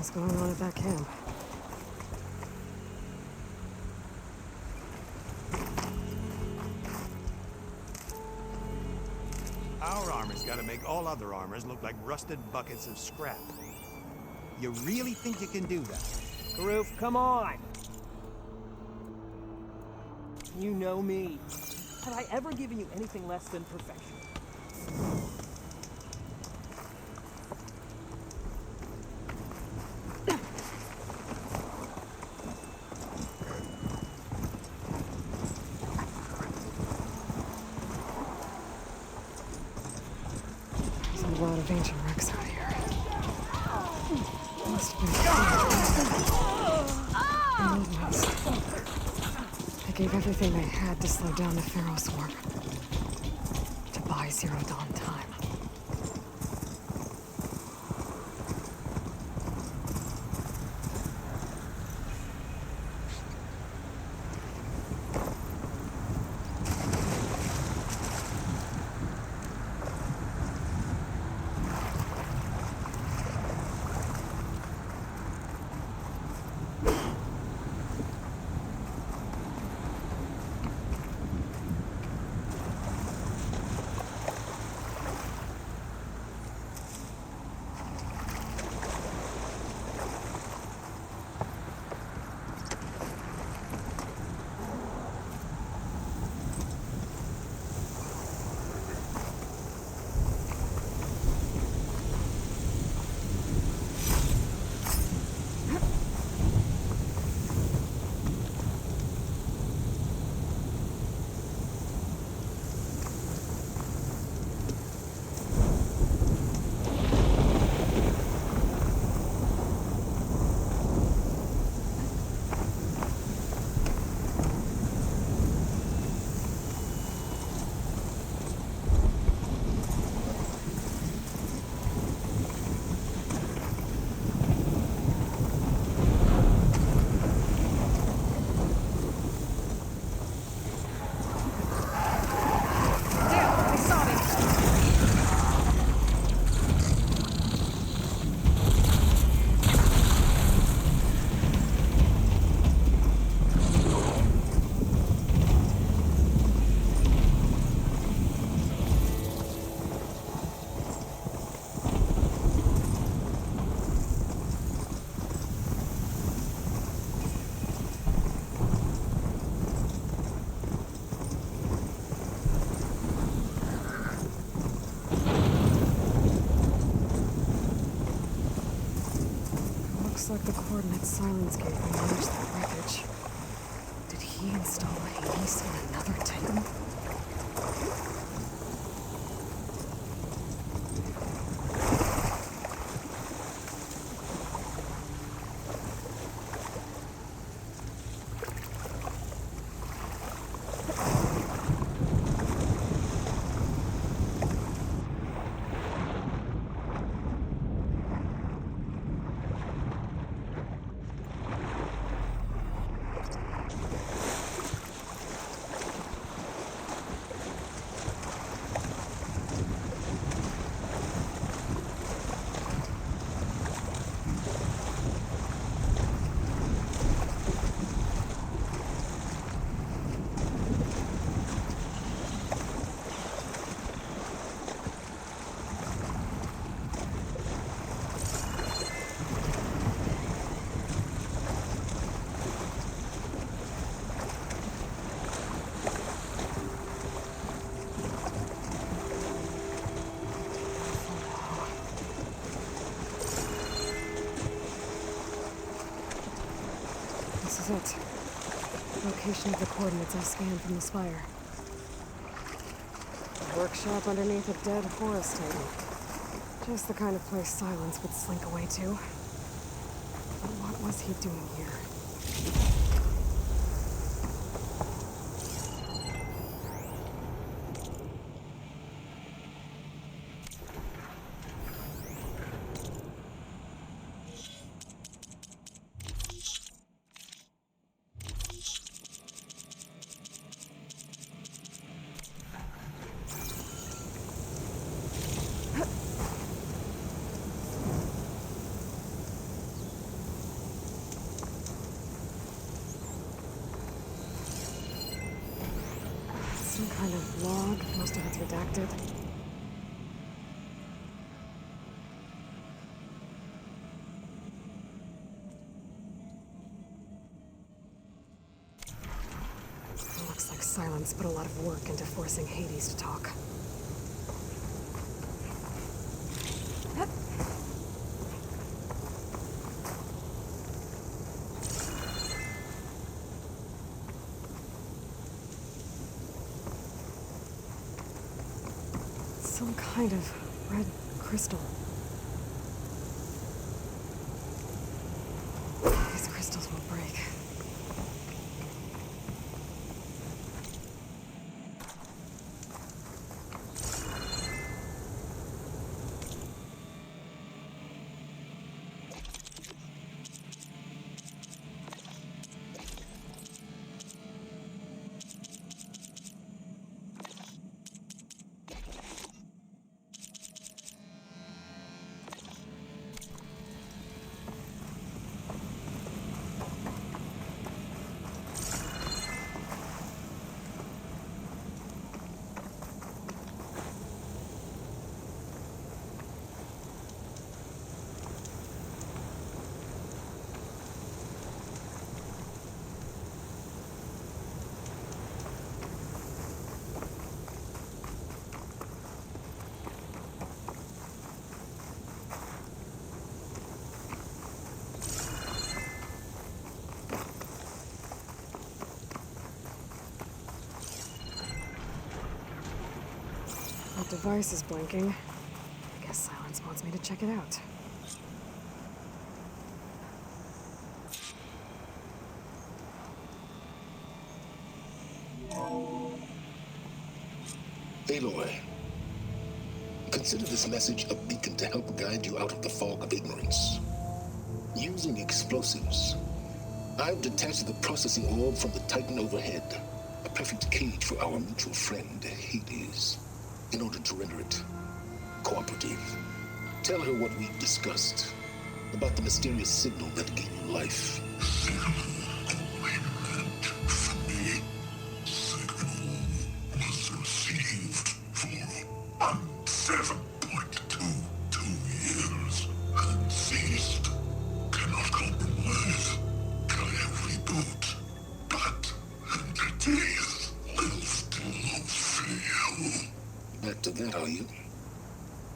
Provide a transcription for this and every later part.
hell's going on at that camp? Our armor's gotta make all other armors look like rusted buckets of scrap. You really think you can do that? Karoof, come on! You know me. Have I ever given you anything less than perfection? There's a lot of ancient wrecks out here. Must have been movements. They gave everything they had to slow down the Pharaoh swarm. To buy Zero Dawn time. Looks like the coordinates Silence gave me matched that wreckage. Did he install Hades on another Titan? This is it. Location of the coordinates I scanned from the spire. A workshop underneath a dead forest titan. Just the kind of place Silence would slink away to. But what was he doing here? Some kind of log, most of it's redacted. Looks like Silence put a lot of work into forcing Hades to talk. Some kind of red crystal. These crystals will break. The device is blinking. I guess Silence wants me to check it out. Aloy, consider this message a beacon to help guide you out of the fog of ignorance. Using explosives, I've detached the processing orb from the Titan overhead, a perfect cage for our mutual friend, Hades, in order to render it cooperative. Tell her what we've discussed about the mysterious signal that gave you life. Back to that, are you?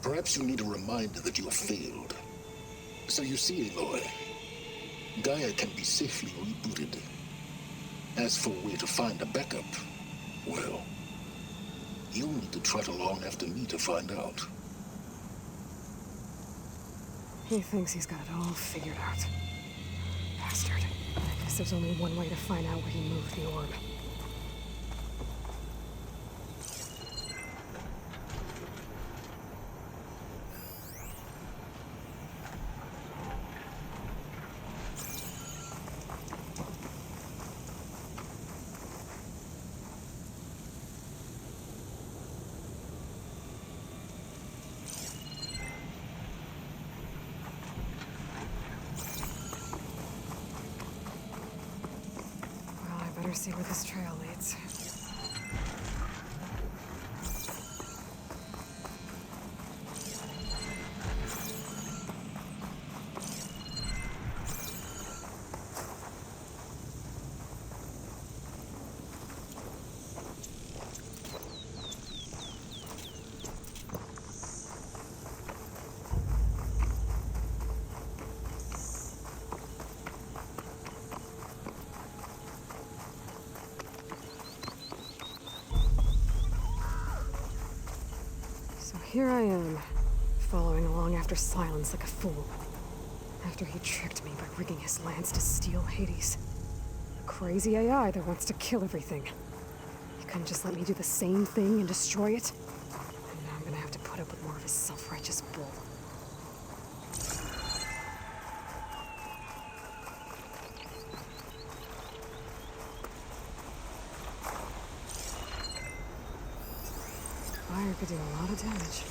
Perhaps you need a reminder that you have failed. So you see, Aloy, Gaia can be safely rebooted. As for where to find a backup, well, you'll need to trot along after me to find out. He thinks he's got it all figured out. Bastard. I guess there's only one way to find out where he moved the orb. Better see where this trail leads. Here I am, following along after Silence like a fool. After he tricked me by rigging his lance to steal Hades. A crazy AI that wants to kill everything. He couldn't just let me do the same thing and destroy it? And now I'm gonna have to put up with more of his self-righteous bull. Fire could do a lot of damage.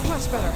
Much better.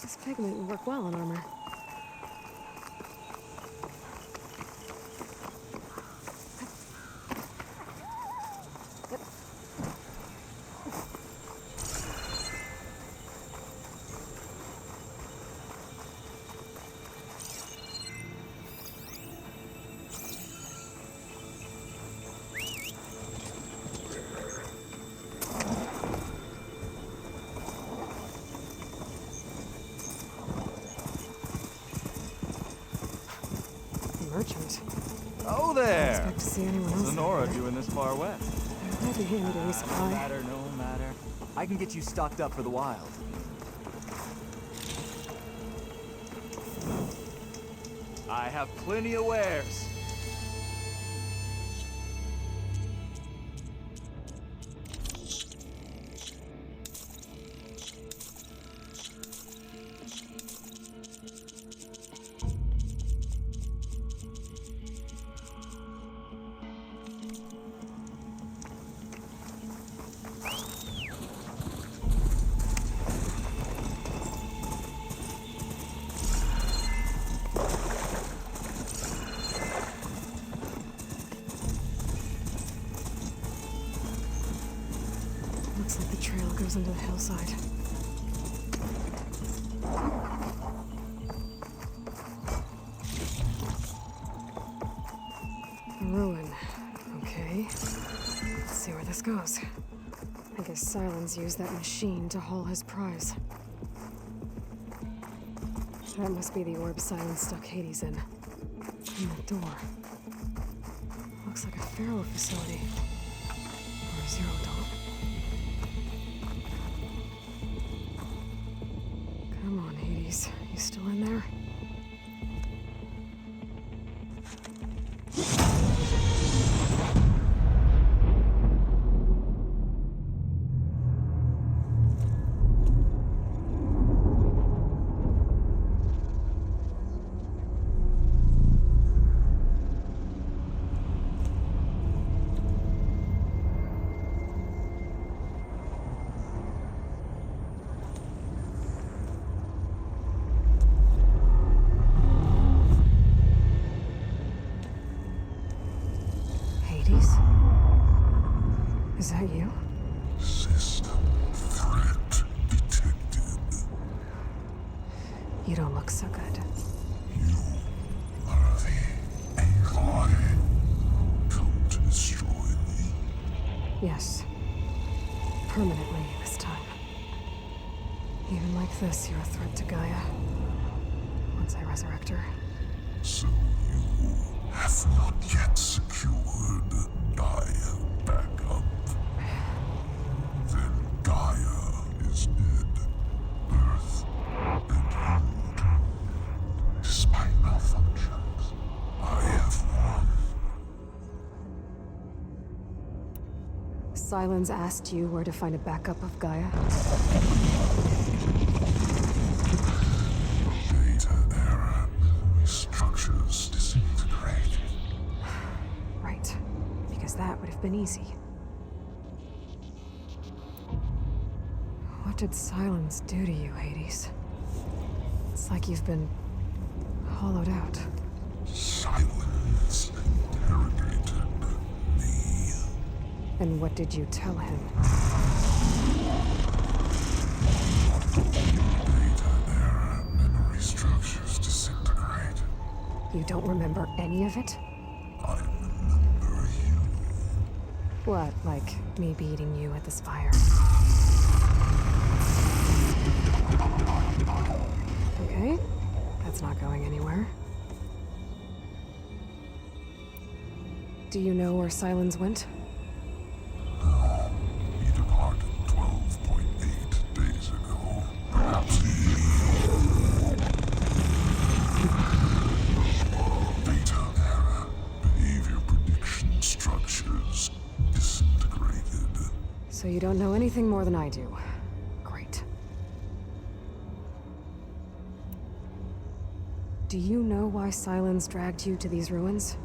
This pigment would work well on armor. Merchant. Oh I there! expect to see anyone else. Sonora doing this far west. I'd be handy to No resupply. matter, no matter. I can get you stocked up for the wild. I have plenty of wares. Looks like the trail goes into the hillside. A ruin. Okay. Let's see where this goes. I guess Silence used that machine to haul his prize. That must be the orb Silence stuck Hades in. And the door. Looks like a Pharaoh facility. Or a Zero Dawn. Come on, Hades. You still in there? You don't look so good. You are the Aloy. Come to destroy me. Yes. Permanently this time. Even like this, you're a threat to Gaia. Once I resurrect her. So you have not yet secured Gaia back up. Then Gaia is dead. Earth and you too. Despite malfunctions, I have won. Sylens asked you where to find a backup of Gaia? Data error, memory structures disintegrated. Right. Because that would have been easy. What did Sylens do to you, Hades? It's like you've been hollowed out. Silence interrogated me. And what did you tell him? Data error, memory structures disintegrated. You don't remember any of it? I remember you. What, like me beating you at this fire? Okay, that's not going anywhere. Do you know where Sylens went? No, he departed 12.8 days ago. Perhaps data error, behavior prediction structures disintegrated. So you don't know anything more than I do. Great. Do you know why Sylens dragged you to these ruins?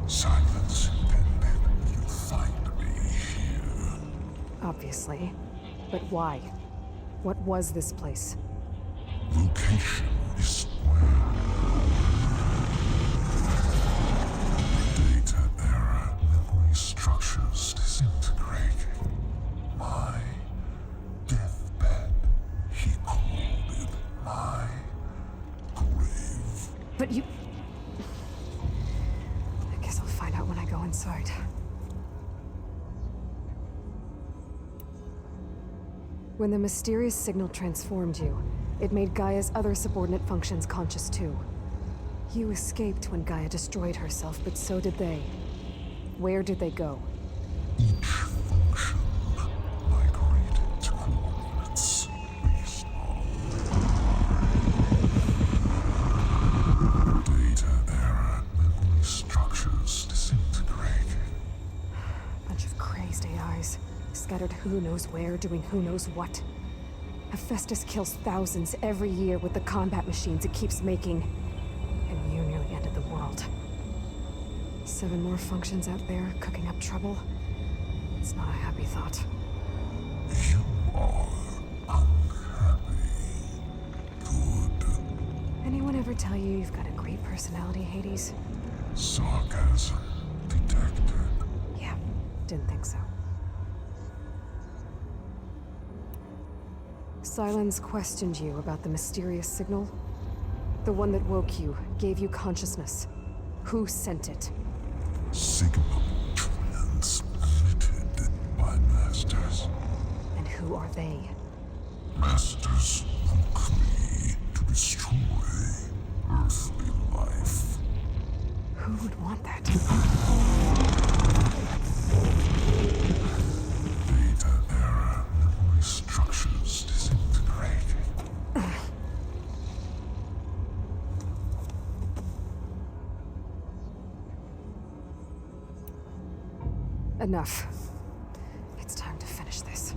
Silence intended you find me here. Obviously. But why? What was this place? Location is square. Data error, memory structures disintegrated. My deathbed, he called it my grave. But you... I guess I'll find out when I go inside. When the mysterious signal transformed you, it made Gaia's other subordinate functions conscious too. You escaped when Gaia destroyed herself, but so did they. Where did they go? Each function migrated to coordinates based on data error, memory structures disintegrated. Bunch of crazed AIs, scattered who knows where, doing who knows what. Hephaestus kills thousands every year with the combat machines it keeps making. And you nearly ended the world. 7 more functions out there, cooking up trouble. It's not a happy thought. You are unhappy. Good. Anyone ever tell you you've got a great personality, Hades? Sarcasm detected. Yeah, didn't think so. Sylens questioned you about the mysterious signal? The one that woke you, gave you consciousness. Who sent it? Signal transmitted by masters. And who are they? Masters woke me to destroy earthly life. Who would want that? Data error, memory structures disintegrated. Enough. It's time to finish this.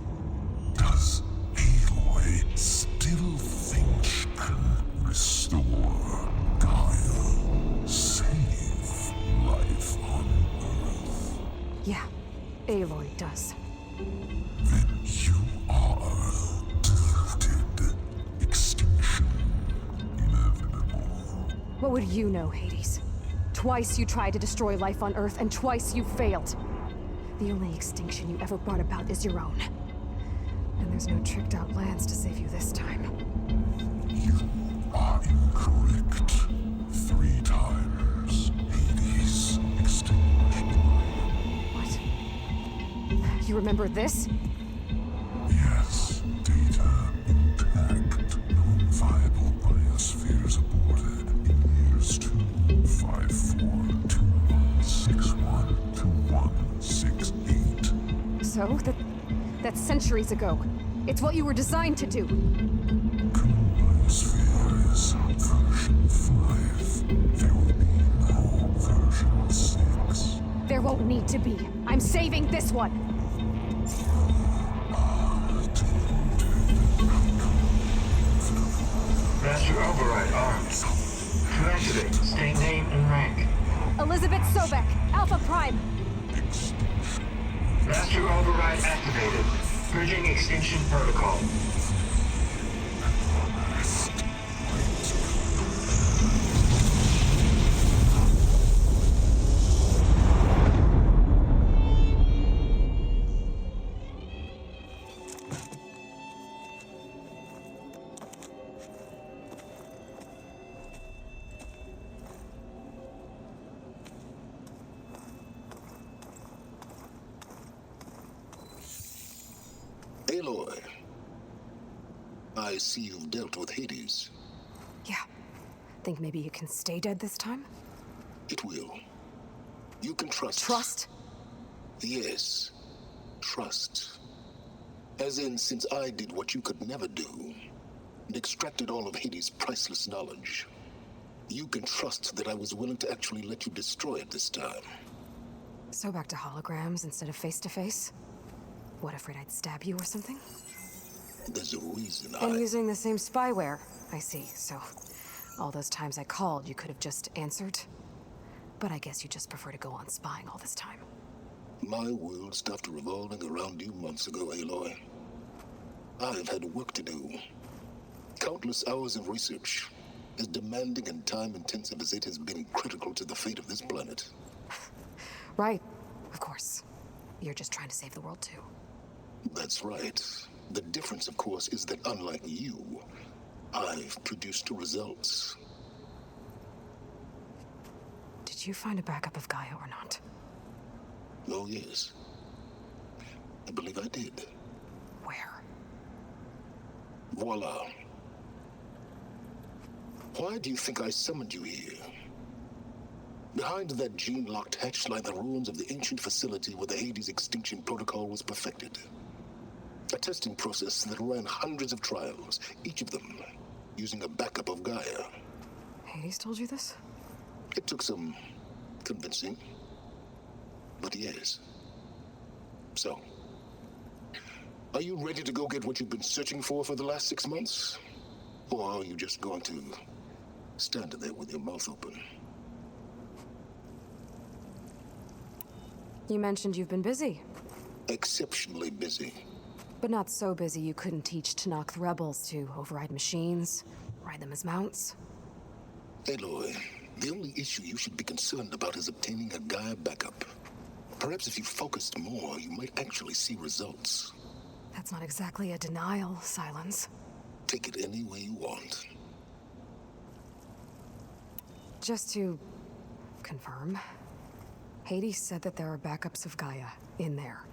Does Aloy still think she can restore Gaia? Save life on Earth? Yeah, Aloy does. Then you are deluded. Extinction inevitable. What would you know, Hades? Twice you tried to destroy life on Earth, and twice you failed. The only extinction you ever brought about is your own. And there's no tricked-out lands to save you this time. You are You remember this? Yes, data intact. Non-viable biospheres aborted in years 25421612168. So, that's centuries ago. It's what you were designed to do. Biosphere is version 5. There will be no version 6. There won't need to be. I'm saving this one. Master override armed. To activate, state name and rank. Elizabeth Sobek, Alpha Prime. Master override activated. Bridging extinction protocol. Aloy, I see you've dealt with Hades. Yeah. Think maybe you can stay dead this time? It will. You can trust. Trust? Yes. Trust. As in, since I did what you could never do, and extracted all of Hades' priceless knowledge, you can trust that I was willing to actually let you destroy it this time. So back to holograms instead of face-to-face? What, afraid I'd stab you or something? There's a reason And using the same spyware. I see, so all those times I called, you could have just answered? But I guess you just prefer to go on spying all this time. My world stopped revolving around you months ago, Aloy. I've had work to do. Countless hours of research, as demanding and time-intensive as it has been critical to the fate of this planet. Right, of course. You're just trying to save the world too. That's right. The difference, of course, is that unlike you, I've produced results. Did you find a backup of Gaia or not? Oh, yes. I believe I did. Where? Voila. Why do you think I summoned you here? Behind that gene-locked hatch lie the ruins of the ancient facility where the Hades extinction protocol was perfected. A testing process that ran hundreds of trials, each of them using a backup of Gaia. Hades told you this? It took some convincing, but yes. So, are you ready to go get what you've been searching for the last 6 months? Or are you just going to stand there with your mouth open? You mentioned you've been busy. Exceptionally busy. But not so busy you couldn't teach Tanakh rebels to override machines, ride them as mounts. Aloy, the only issue you should be concerned about is obtaining a Gaia backup. Perhaps if you focused more, you might actually see results. That's not exactly a denial, Silence. Take it any way you want. Just to confirm, Hades said that there are backups of Gaia in there.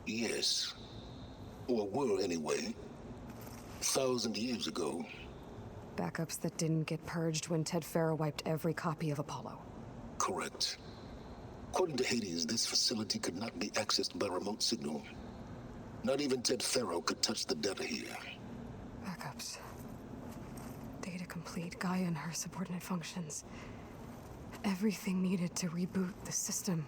Yes. Or were anyway. 1,000 years ago. Backups that didn't get purged when Ted Farrow wiped every copy of Apollo. Correct. According to Hades, this facility could not be accessed by remote signal. Not even Ted Farrow could touch the data here. Backups. Data complete, Gaia and her subordinate functions. Everything needed to reboot the system.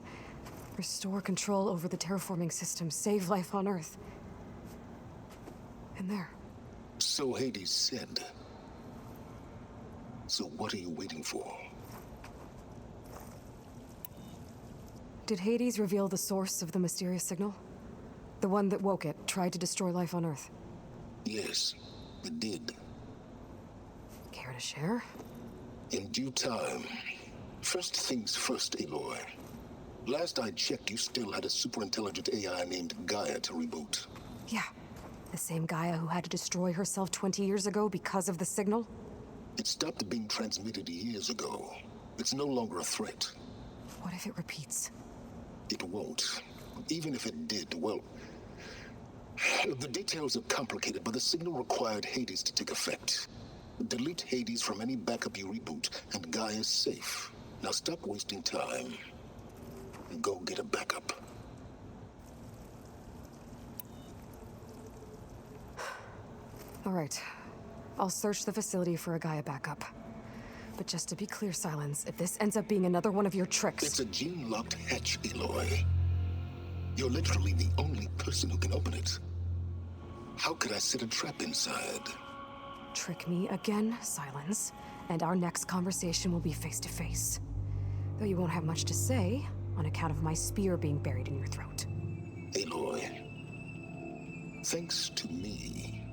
Restore control over the terraforming system, save life on Earth. And there. So Hades said. So what are you waiting for? Did Hades reveal the source of the mysterious signal? The one that woke it, tried to destroy life on Earth? Yes, it did. Care to share? In due time. First things first, Aloy. Last I checked, you still had a super-intelligent AI named Gaia to reboot. Yeah. The same Gaia who had to destroy herself 20 years ago because of the signal? It stopped being transmitted years ago. It's no longer a threat. What if it repeats? It won't. Even if it did, well, The details are complicated, but the signal required Hades to take effect. Delete Hades from any backup you reboot, and Guy is safe. Now stop wasting time. And go get a backup. All right. I'll search the facility for a Gaia backup. But just to be clear, Silence, if this ends up being another one of your tricks... It's a gene-locked hatch, Aloy. You're literally the only person who can open it. How could I set a trap inside? Trick me again, Silence, and our next conversation will be face-to-face. Though you won't have much to say, on account of my spear being buried in your throat. Aloy, thanks to me,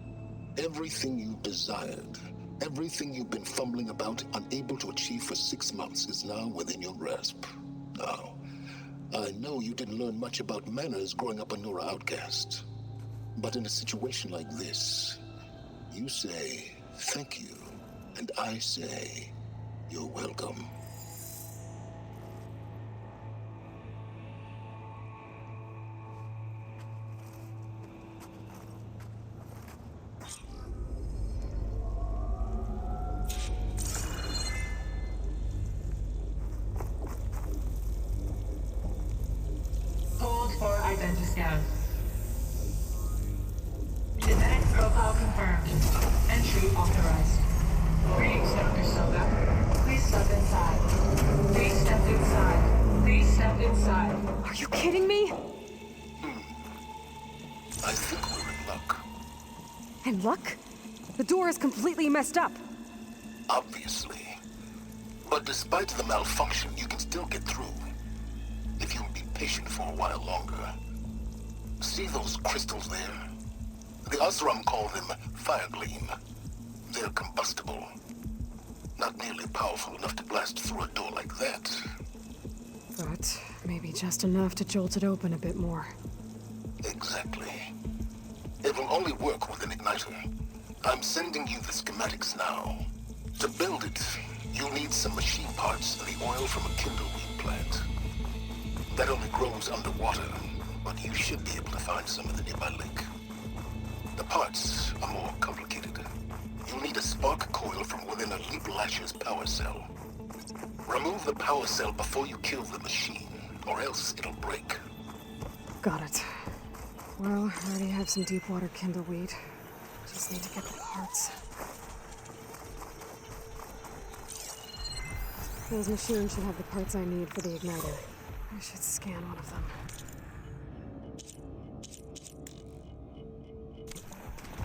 everything you've desired, everything you've been fumbling about, unable to achieve for 6 months, is now within your grasp. Now, I know you didn't learn much about manners growing up a Nora outcast. But in a situation like this, you say, thank you, and I say, you're welcome. Hold for identiscan. Genetic profile confirmed. Entry authorized. Greetings, Dr. Soga. Please step inside. Please step inside. Please step inside. Are you kidding me? I think we're in luck. And luck? The door is completely messed up. Obviously. But despite the malfunction, you can still get through. If you'll be patient for a while longer. See those crystals there? The Osram call them fire gleam. They're combustible. Not nearly powerful enough to blast through a door like that. But maybe just enough to jolt it open a bit more. Exactly. It will only work with an igniter. I'm sending you the schematics now. To build it, you'll need some machine parts and the oil from a kindleweed plant. That only grows underwater, but you should be able to find some in the nearby lake. The parts are more complicated. You'll need a spark coil from within a Leap Lasher's power cell. Remove the power cell before you kill the machine, or else it'll break. Got it. Well, I already have some deep water kindleweed. Just need to get the parts. Those machines should have the parts I need for the igniter. I should scan one of them.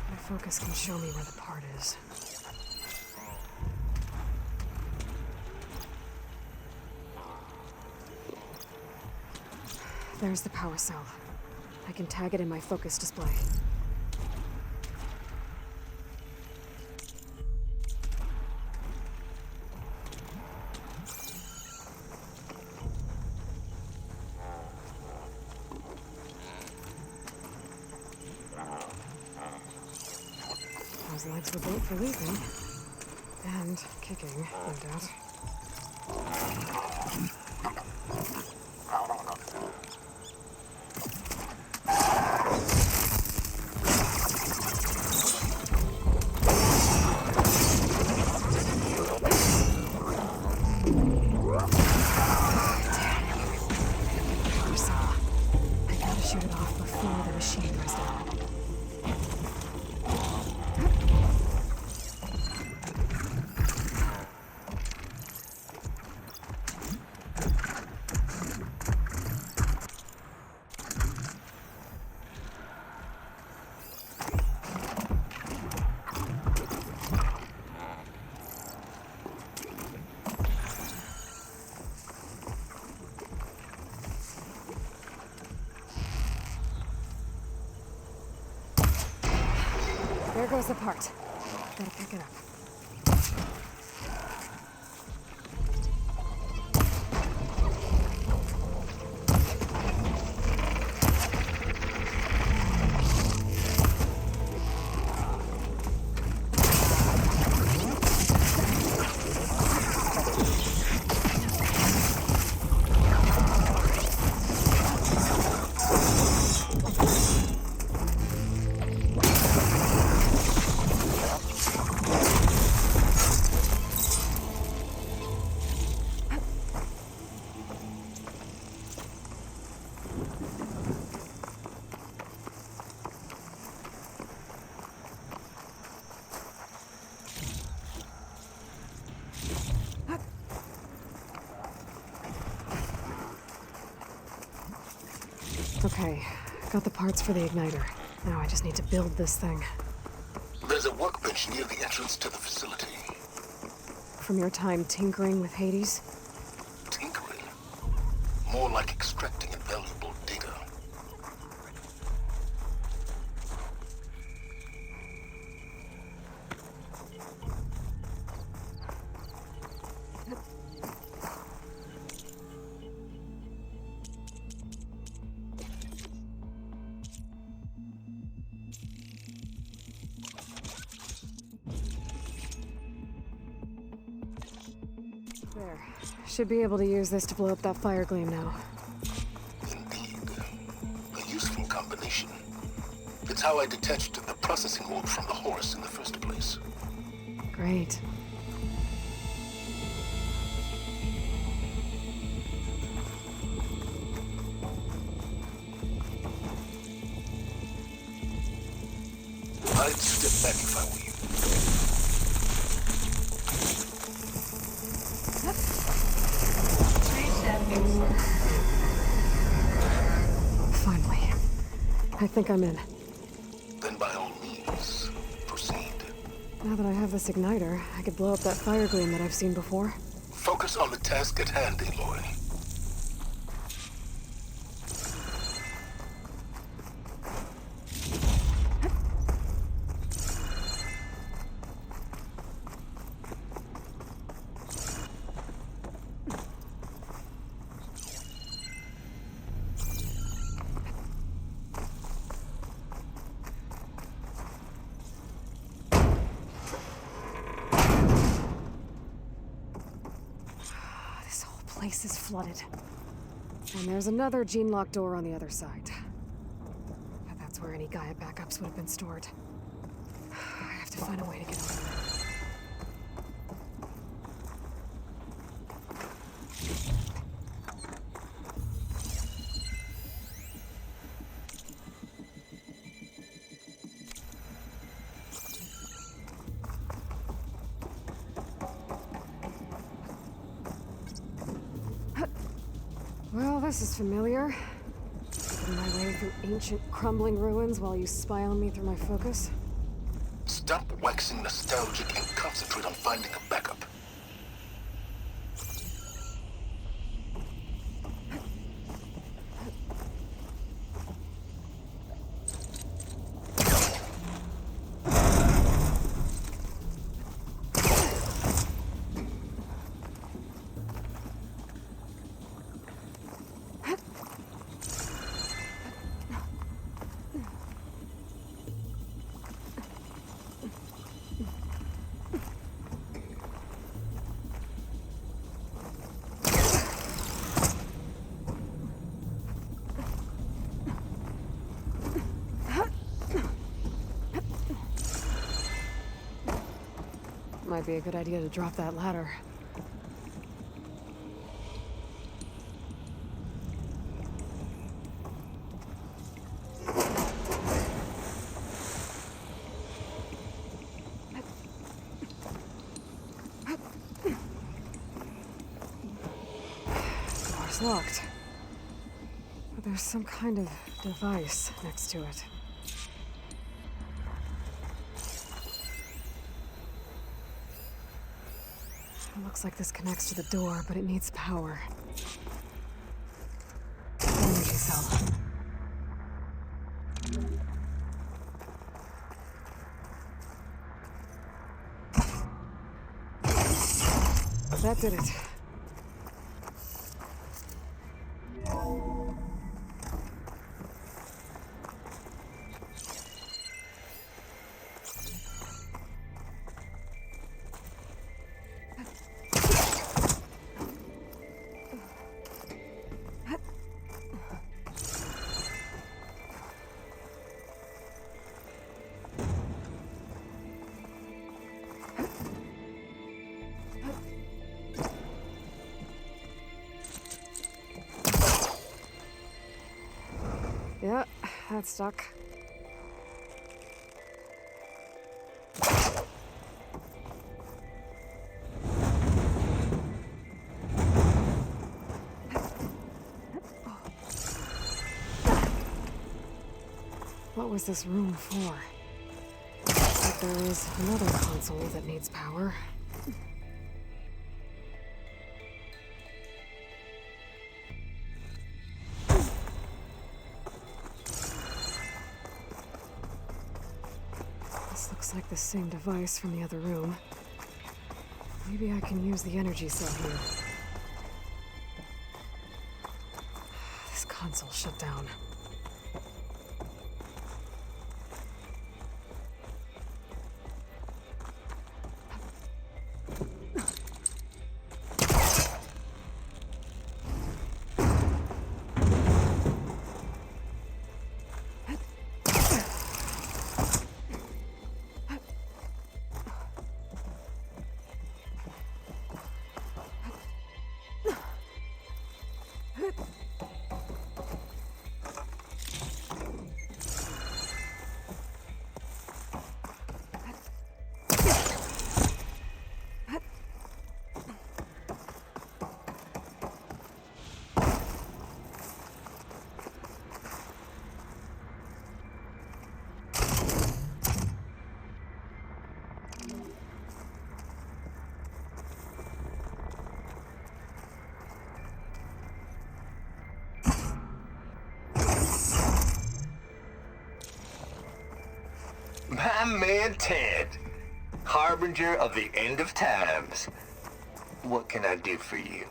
My focus can show me where the part is. There's the power cell. I can tag it in my focus display. Those legs were built for leaping. And kicking, no doubt. I gotta shoot it off before the machine goes down. There goes the part. Gotta pick it up. Okay, got the parts for the igniter. Now I just need to build this thing. There's a workbench near the entrance to the facility. From your time tinkering with Hades? Tinkering? More like extracting invaluable data. There. Should be able to use this to blow up that fire gleam now. Indeed. A useful combination. It's how I detached the processing orb from the horse in the first place. Great. I'd step back if I were you. Finally. I think I'm in. Then by all means, proceed. Now that I have this igniter, I could blow up that fire gleam that I've seen before. Focus on the task at hand, Aloy. This whole place is flooded. And there's another gene-locked door on the other side. But that's where any Gaia backups would have been stored. I have to find a way to get over there. Well, this is familiar. Making my way through ancient, crumbling ruins while you spy on me through my focus. Stop waxing nostalgic and concentrate on finding a backup. Might be a good idea to drop that ladder. Door's locked. But there's some kind of device next to it. It looks like this connects to the door, but it needs power. Energy cell. That did it. Yeah, that's stuck. What was this room for? Looks like there is another console that needs power. This looks like the same device from the other room. Maybe I can use the energy cell here. This console shut down. My man Ted, harbinger of the end of times. What can I do for you?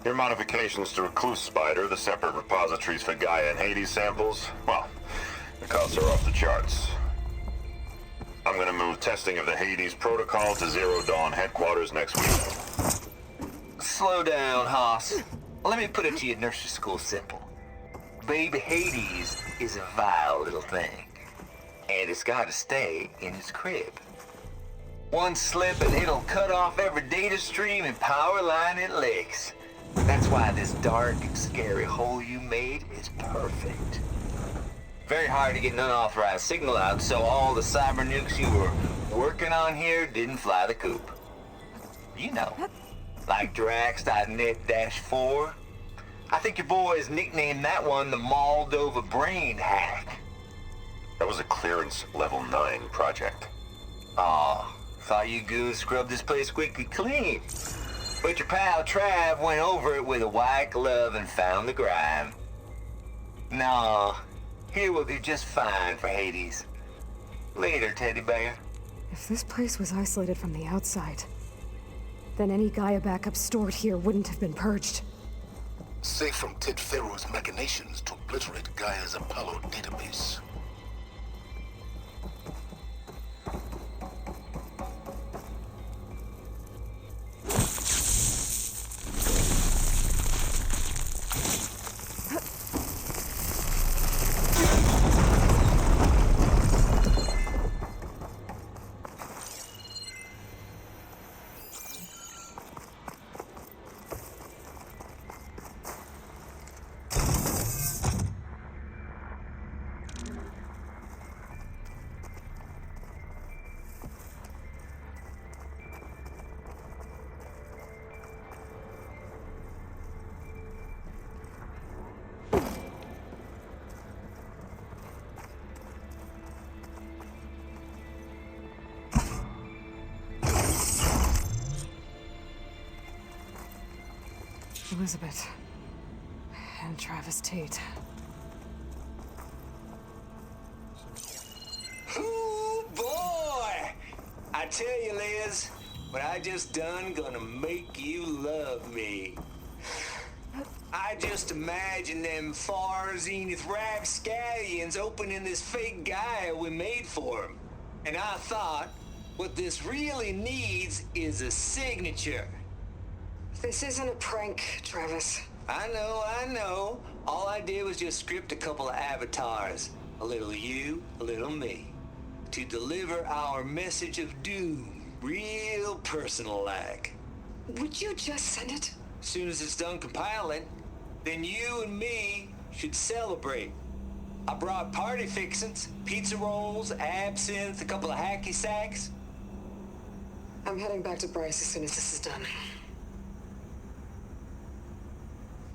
Your modifications to Recluse Spider, the separate repositories for Gaia and Hades samples, well, the costs are off the charts. I'm gonna move testing of the Hades protocol to Zero Dawn headquarters next week. Slow down, Hoss. Let me put it to you nursery school simple. Baby Hades is a vile little thing. And it's gotta stay in its crib. One slip and it'll cut off every data stream and power line it licks. That's why this dark, scary hole you made is perfect. Very hard to get an unauthorized signal out, so all the cyber nukes you were working on here didn't fly the coop. You know, like Drax.net-4. I think your boys nicknamed that one the Moldova Brain Hack. That was a clearance level 9 project. Aw, thought you goons scrubbed this place squeaky clean. But your pal Trav went over it with a white glove and found the grime. Nah, here we'll do just fine for Hades. Later, teddy bear. If this place was isolated from the outside, then any Gaia backup stored here wouldn't have been purged. Safe from Ted Pharaoh's machinations to obliterate Gaia's Apollo database. Elizabeth. And Travis Tate. Ooh, boy! I tell you, Liz, what I just done gonna make you love me. I just imagine them far zenith rapscallions opening this fake Gaia we made for them. And I thought, what this really needs is a signature. This isn't a prank, Travis. I know. All I did was just script a couple of avatars. A little you, a little me. To deliver our message of doom, real personal-like. Would you just send it? As soon as it's done compiling, then you and me should celebrate. I brought party fixins, pizza rolls, absinthe, a couple of hacky sacks. I'm heading back to Bryce as soon as this is done.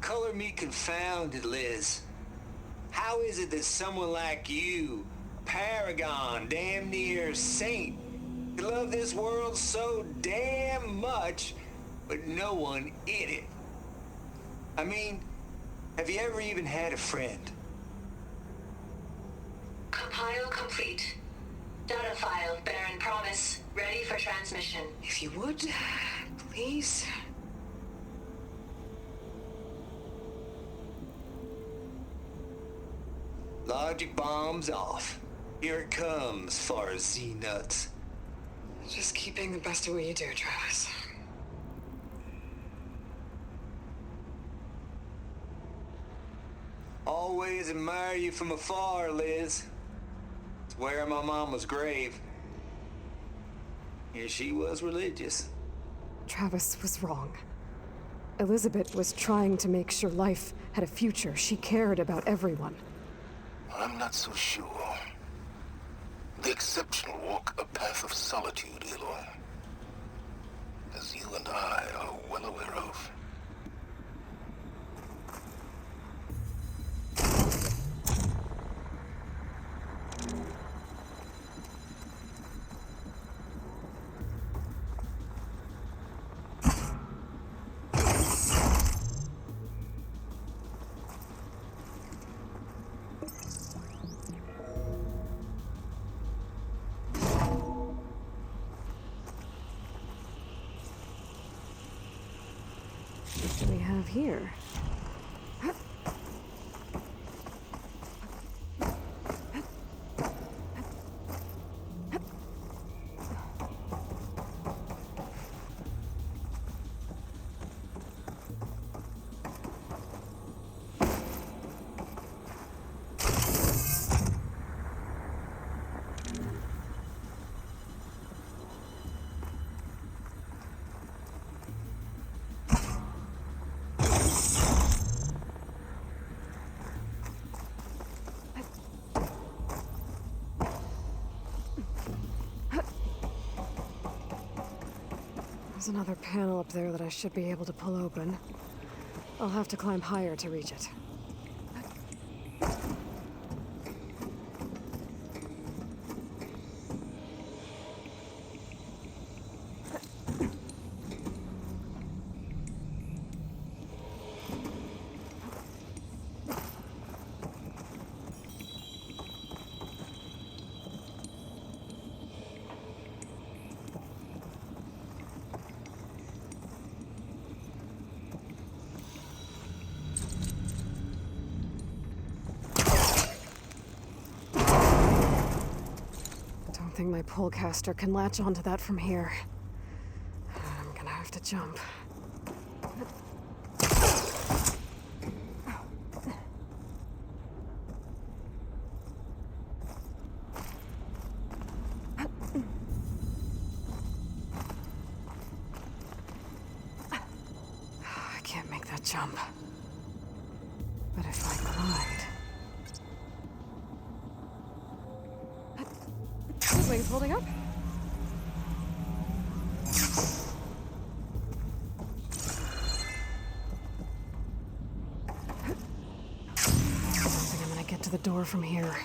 Color me confounded, Liz. How is it that someone like you, paragon, damn near saint, could love this world so damn much, but no one in it? I mean, have you ever even had a friend? Compile complete. Data file, Baron Promise, ready for transmission. If you would, please. Logic bombs off. Here it comes, far as Z-nuts. Just keep being the best at what you do, Travis. Always admire you from afar, Liz. It's where my mama's grave. Here she was religious. Travis was wrong. Elizabeth was trying to make sure life had a future. She cared about everyone. I'm not so sure. The exceptional walk a path of solitude, Eloy. As you and I are well aware of. What do we have here? There's another panel up there that I should be able to pull open. I'll have to climb higher to reach it. I think my pullcaster can latch onto that from here. I'm gonna have to jump. I can't make that jump. But if I glide... Wings holding up? I think I'm gonna get to the door from here.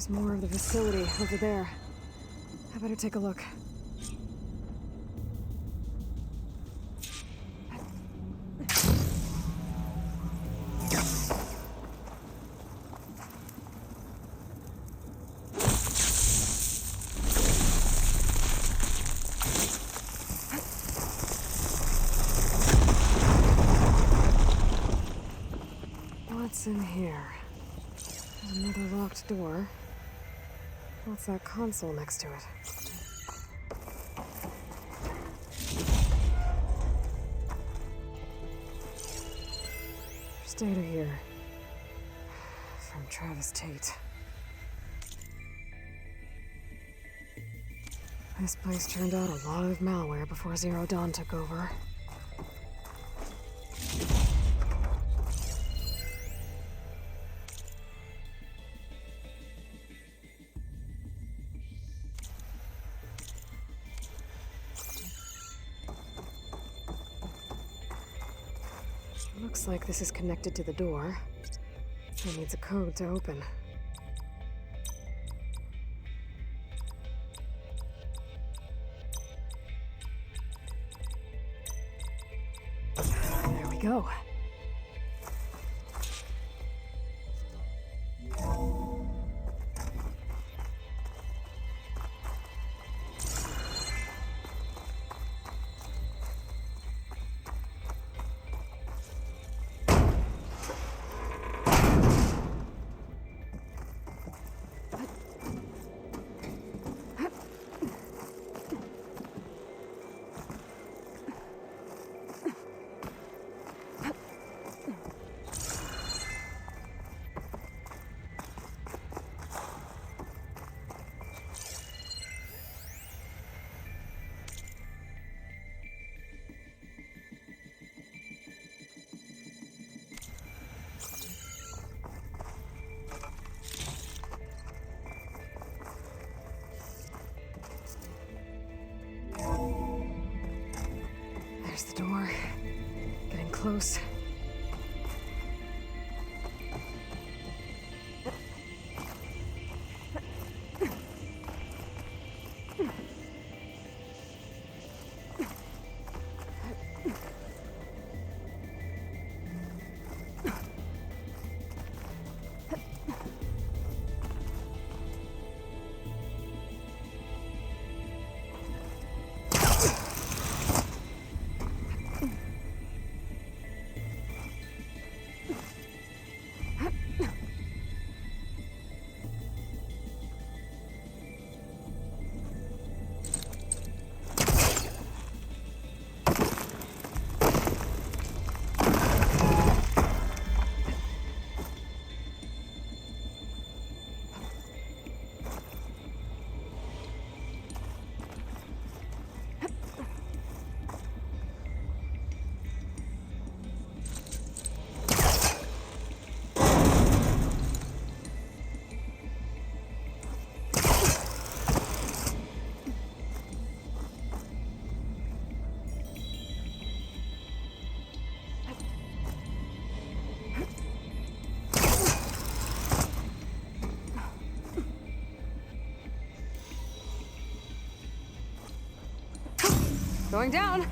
There's more of the facility over there. I better take a look. What's in here? Another locked door. What's that console next to it? There's data here. From Travis Tate. This place turned out a lot of malware before Zero Dawn took over. Looks like this is connected to the door. It needs a code to open. There we go. There's the door. Getting close. Going down.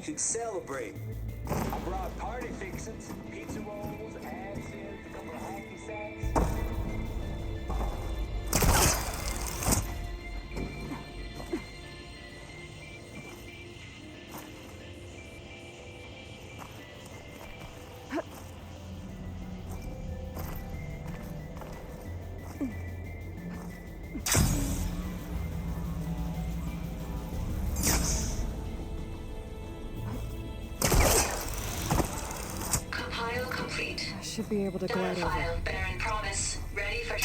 Should celebrate. I brought party fixings, pizza rolls, acids, a couple of hacky sacks. Should be able to glide over. File, Baron Promise, ready for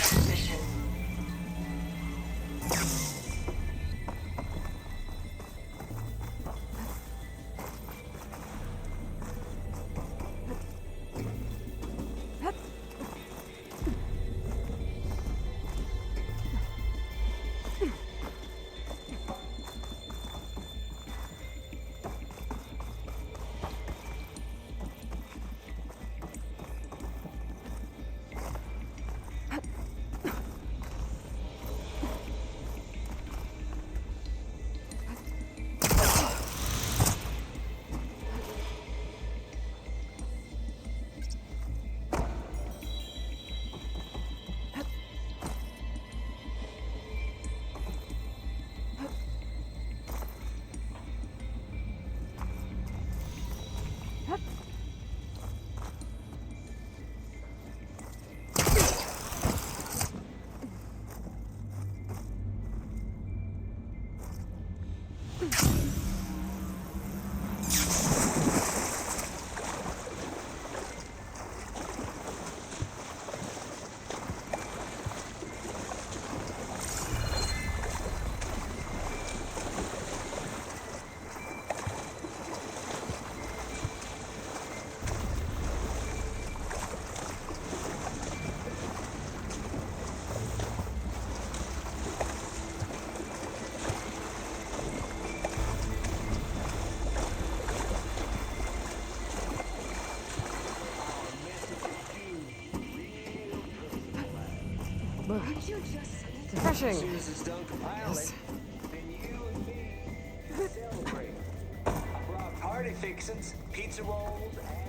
Refreshing. As soon as it's done compiling, then you and me can celebrate. I brought party fixings, pizza rolls, and...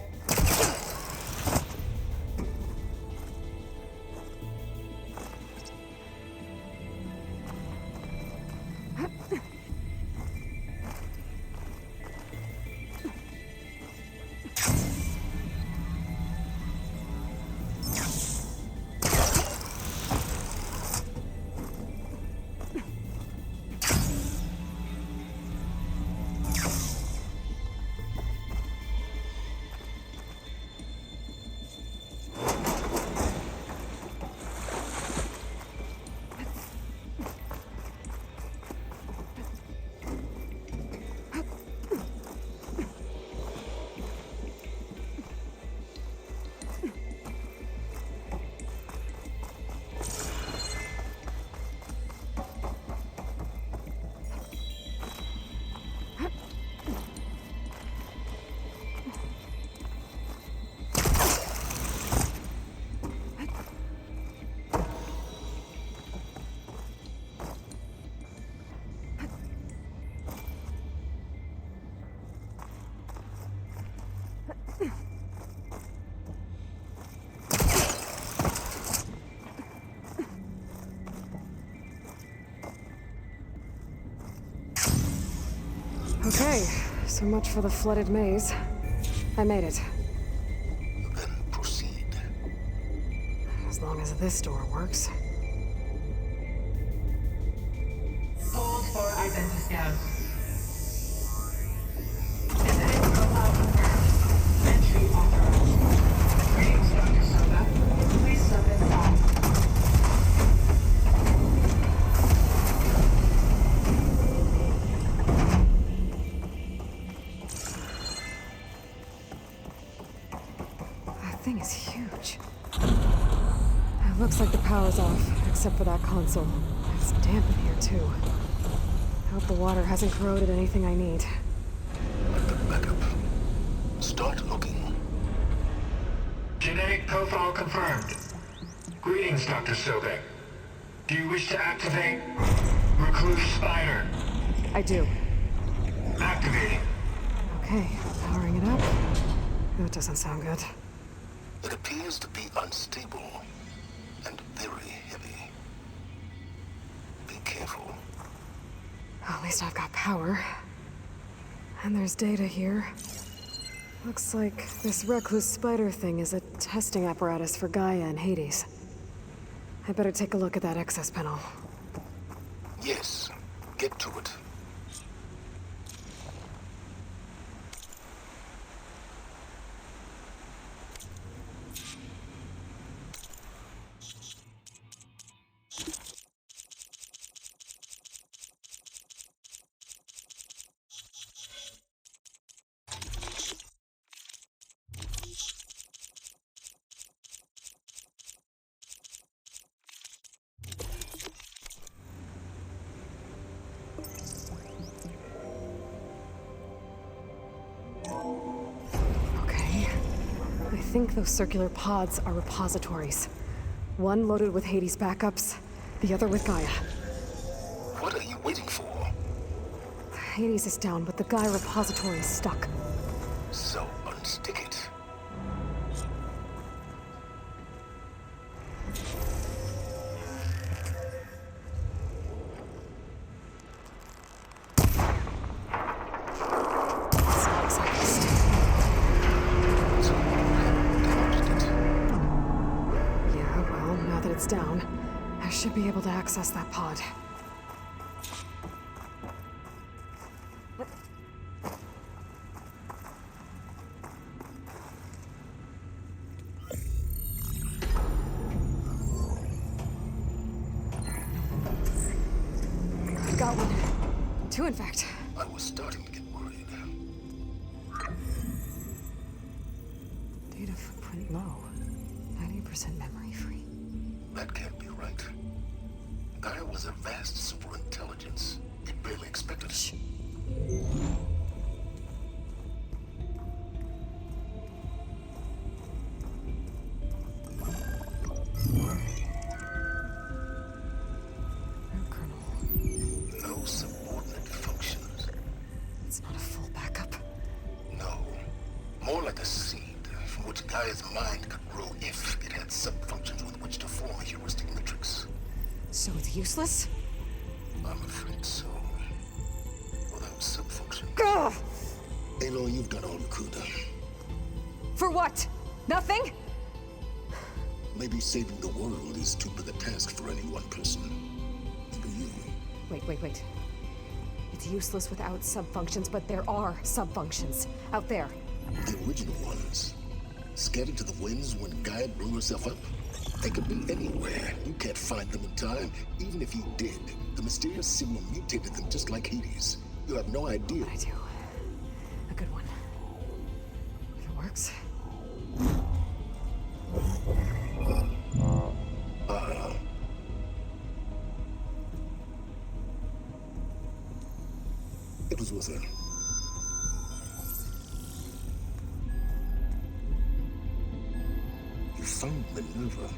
Okay, so much for the flooded maze. I made it. Then proceed. As long as this door works. Hold for identiscan. Identity profile confirmed. Entry authorized. Greetings, Dr. Soda. Please step inside. That thing is huge. It looks like the power's off, except for that console. It's damp in here, too. I hope the water hasn't corroded anything I need. Back up. Start looking. Genetic profile confirmed. Greetings, Dr. Sobek. Do you wish to activate Recluse Spider? I do. Activating. Okay, powering it up. That doesn't sound good. It appears to be unstable and very heavy. Be careful. At least I've got power. And there's data here. Looks like this recluse spider thing is a testing apparatus for Gaia and Hades. I better take a look at that access panel. Yes, get to it. Okay. I think those circular pods are repositories. One loaded with Hades backups, the other with Gaia. What are you waiting for? Hades is down, but the Gaia repository is stuck. So unstick it. Yeah, well, now that it's down, I should be able to access that pod. I've got one. Two, in fact. I was starting to get worried. Data footprint low. 90% memory free. That can't be right. Gaia was a vast superintelligence. It barely expected us. More like a seed from which Gaia's mind could grow if it had sub-functions with which to form a heuristic matrix. So it's useless? I'm afraid so. Without sub-functions. Ugh! Aloy, you've done all you could. For what? Nothing? Maybe saving the world is too big a task for any one person. Even you. Wait. It's useless without sub-functions, but there are sub-functions out there. The original ones. Scattered to the winds when Gaia blew herself up? They could be anywhere. You can't find them in time. Even if you did, the mysterious signal mutated them just like Hades. You have no idea. But I do. A good one. If it works. It was with her. You found Minerva,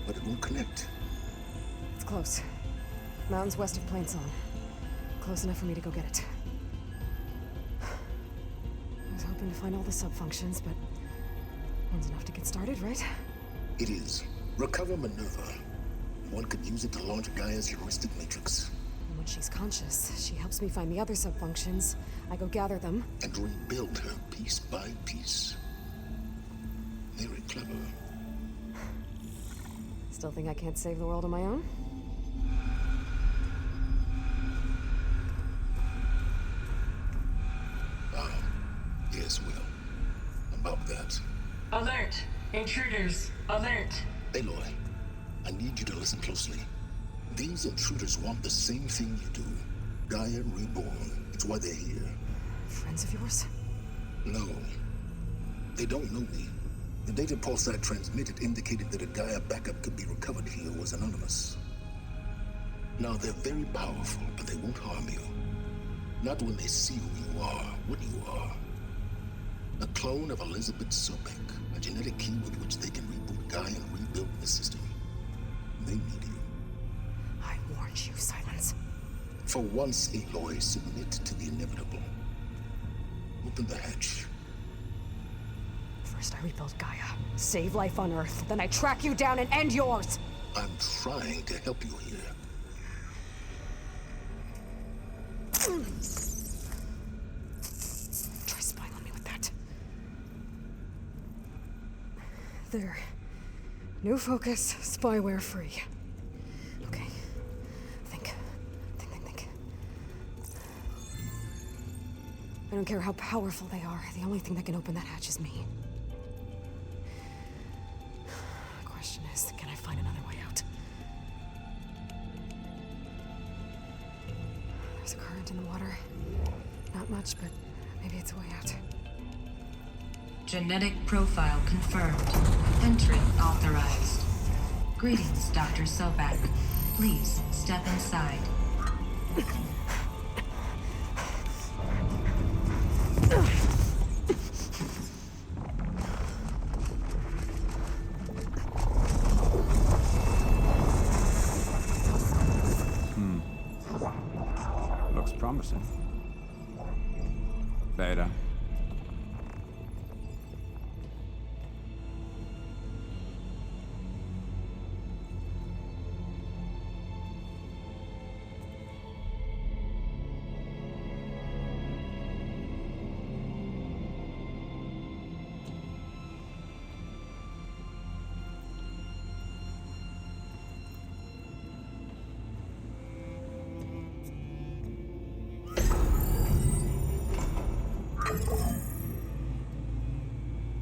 but it won't connect. It's close. Mountains west of Plainsong. Close enough for me to go get it. I was hoping to find all the sub-functions, but one's enough to get started, right? It is. Recover Minerva. One could use it to launch Gaia's heuristic matrix. And when she's conscious, she helps me find the other sub-functions. I go gather them. And rebuild her piece by piece. Very clever. Still think I can't save the world on my own? Yes, well. About that. Alert! Intruders! Alert! Aloy, I need you to listen closely. These intruders want the same thing you do. Gaia reborn. It's why they're here. Friends of yours? No. They don't know me. The data pulse I transmitted indicated that a Gaia backup could be recovered here was anonymous. Now, they're very powerful, but they won't harm you. Not when they see who you are, what you are. A clone of Elizabeth Sobek, a genetic key with which they can reboot Gaia and rebuild the system. They need you. I warned you, Silence. For once, Aloy, submit to the inevitable. Open the hatch. First I rebuild Gaia, save life on Earth, then I track you down and end yours! I'm trying to help you here. Try spying on me with that. There. New focus, spyware free. Okay. Think. I don't care how powerful they are. The only thing that can open that hatch is me. The question is, can I find another way out? There's a current in the water. Not much, but maybe it's a way out. Genetic profile confirmed. Entry authorized. Greetings, Dr. Sobek. Please step inside. Looks promising. Beta.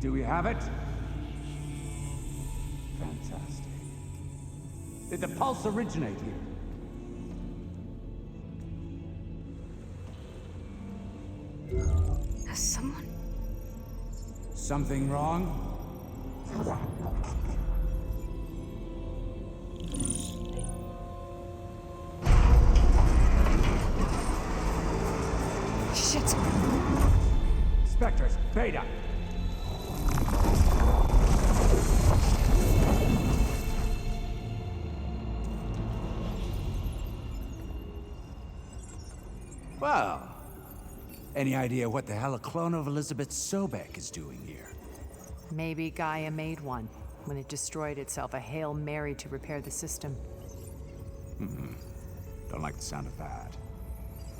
Do we have it? Fantastic. Did the pulse originate here? Has someone... Something wrong? Shit! Spectres, Beta! Well, Any idea what the hell a clone of Elizabeth Sobek is doing here? Maybe Gaia made one. When it destroyed itself, a Hail Mary to repair the system. Don't like the sound of that.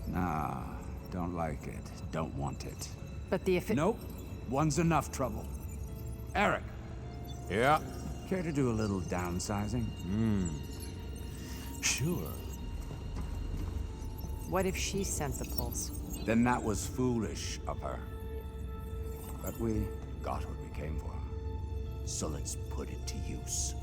Nah, don't like it. Don't want it. But the Nope. One's enough trouble. Eric. Yeah? Care to do a little downsizing? Sure. What if she sent the pulse? Then that was foolish of her. But we got what we came for. So let's put it to use.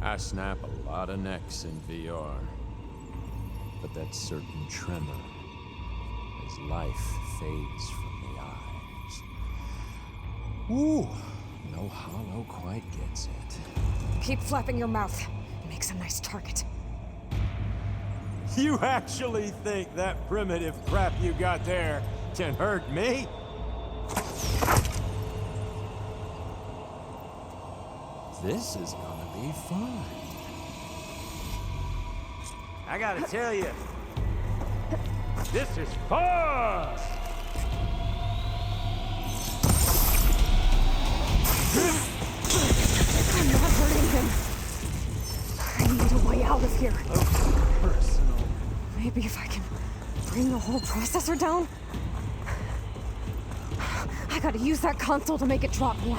I snap a lot of necks in VR. But that certain tremor as life fades from the eyes. Ooh, no hollow quite gets it. Keep flapping your mouth. Makes a nice target. You actually think that primitive crap you got there can hurt me? This is gonna be fun. I gotta tell you, this is fun! I'm not hurting him. I need a way out of here. Personal. Maybe if I can bring the whole processor down? I gotta use that console to make it drop more.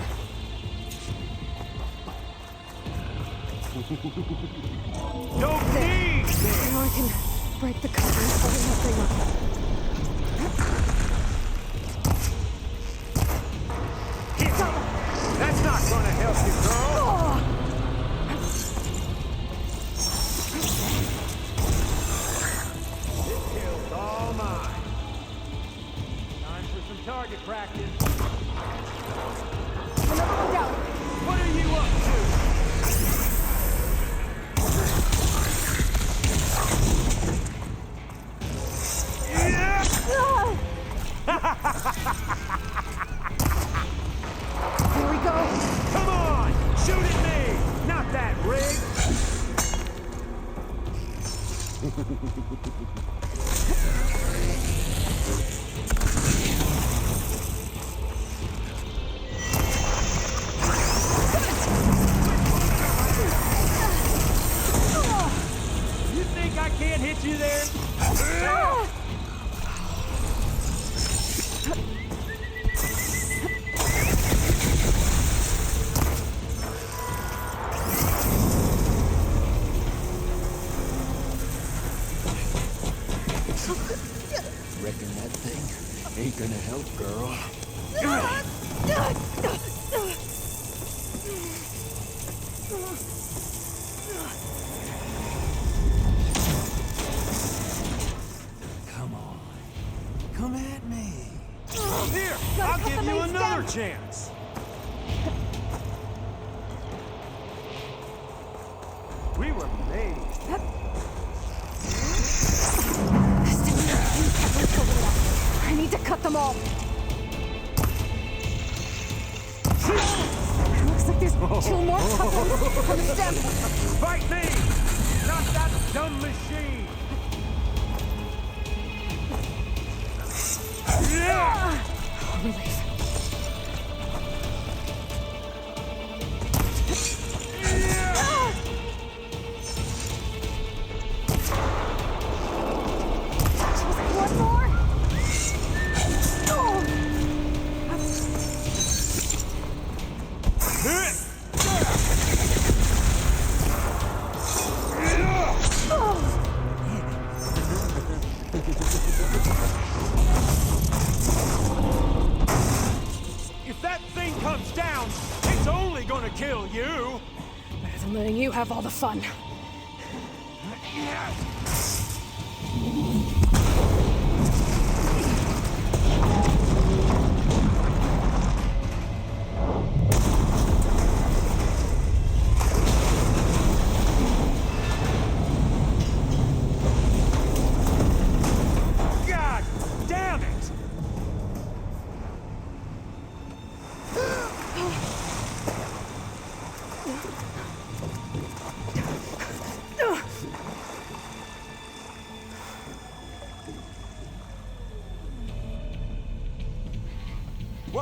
Don't need this! Now I can break the cover and hold that thing up. That's not gonna help you, girl! This kill's all mine. Time for some target practice. Another one down. What are you up to? Here we go. Come on! Shoot at me! Not that rig! You think I can't hit you there? Reckon that thing ain't gonna help, girl. Come on. Come at me. Here, I'll give you another chance. We were made. I need to cut them all. Looks like there's 2 more couplings on the stem. Fight me, not that dumb machine. Relief. One more. If that thing comes down, it's only gonna kill you. Better than letting you have all the fun. God damn it!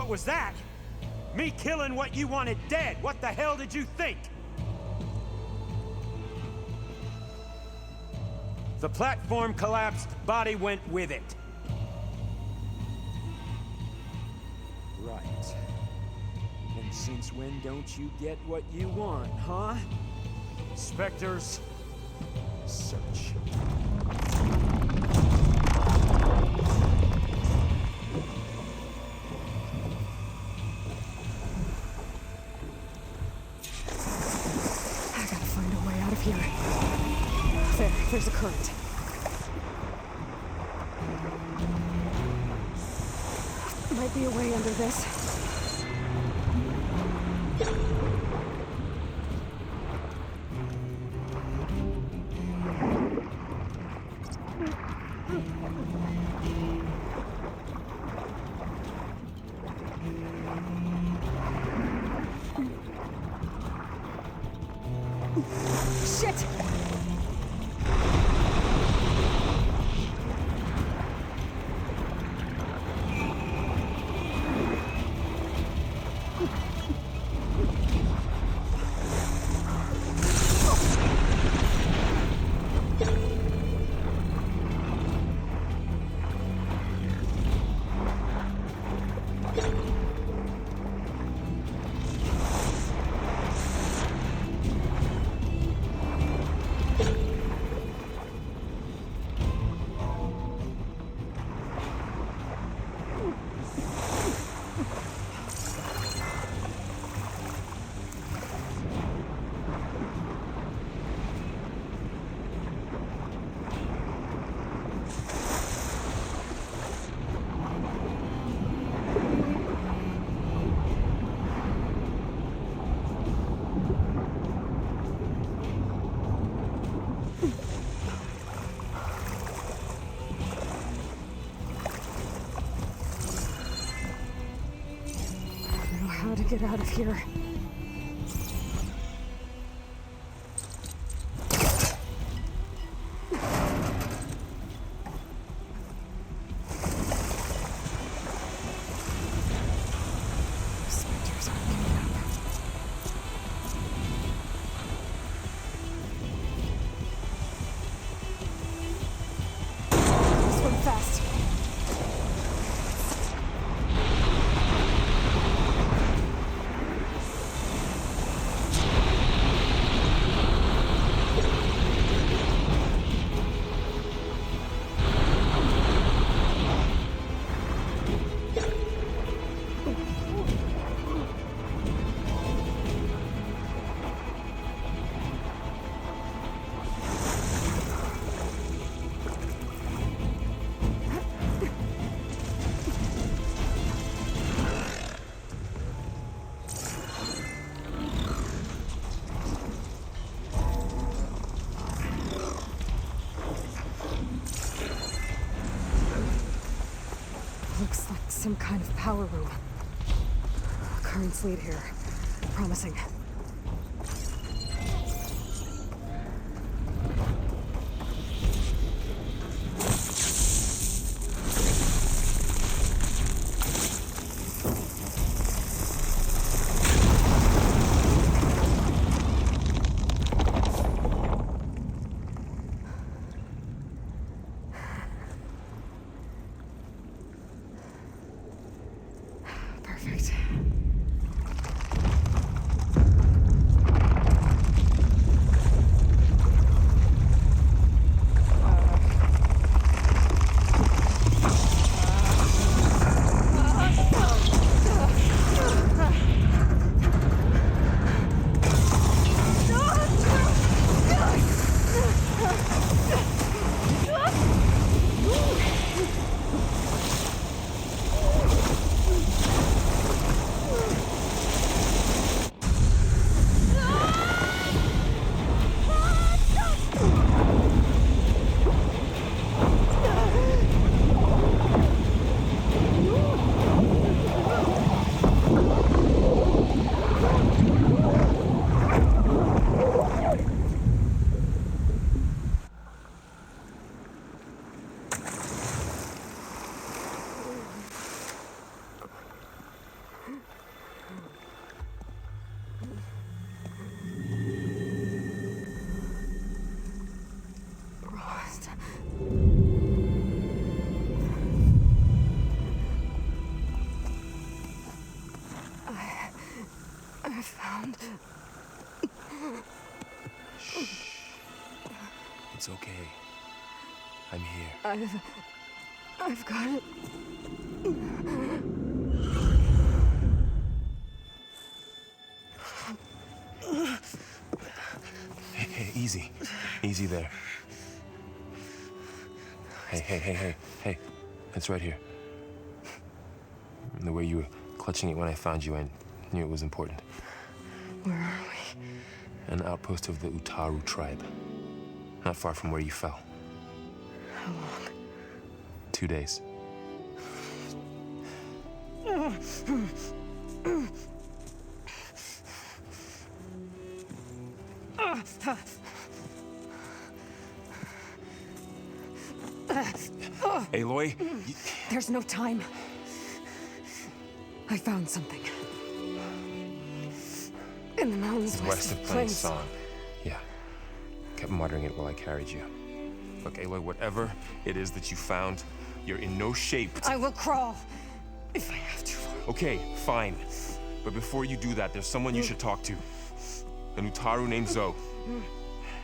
What was that? Me killing what you wanted dead. What the hell did you think? The platform collapsed, body went with it. Right. And since when don't you get what you want, huh? Spectres, search. I gotta find a way out of here. There's a current. Might be a way under this. Shit! How to get out of here. Spectres are picking up. Swim fast. Looks like some kind of power room. Currents lead here. Promising. Perfect. It's okay. I'm here. I've got it. Hey, easy. Easy there. Hey. It's right here. The way you were clutching it when I found you, I knew it was important. Where are we? An outpost of the Utaru tribe. Not far from where you fell. How long? 2 days. Aloy, There's no time. I found something. In the mountains west of Plain Song. Yeah. Kept muttering it while I carried you. Look, Aloy, whatever it is that you found, you're in no shape to... I will crawl, if I have to. Okay, fine. But before you do that, there's someone you should talk to. An Utaru named Zoe.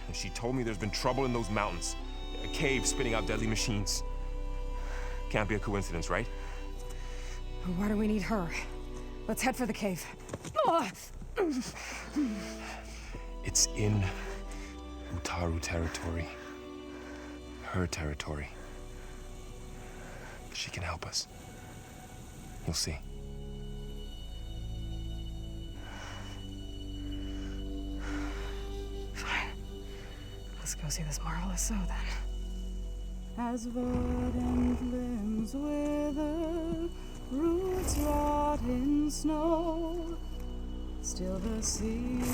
And she told me there's been trouble in those mountains. A cave spitting out deadly machines. Can't be a coincidence, right? Why do we need her? Let's head for the cave. It's in Utaru territory. Her territory. She can help us. You'll see. Fine. Let's go see this marvelous Zoe then. As verdant limbs wither, roots rot in snow, still the seed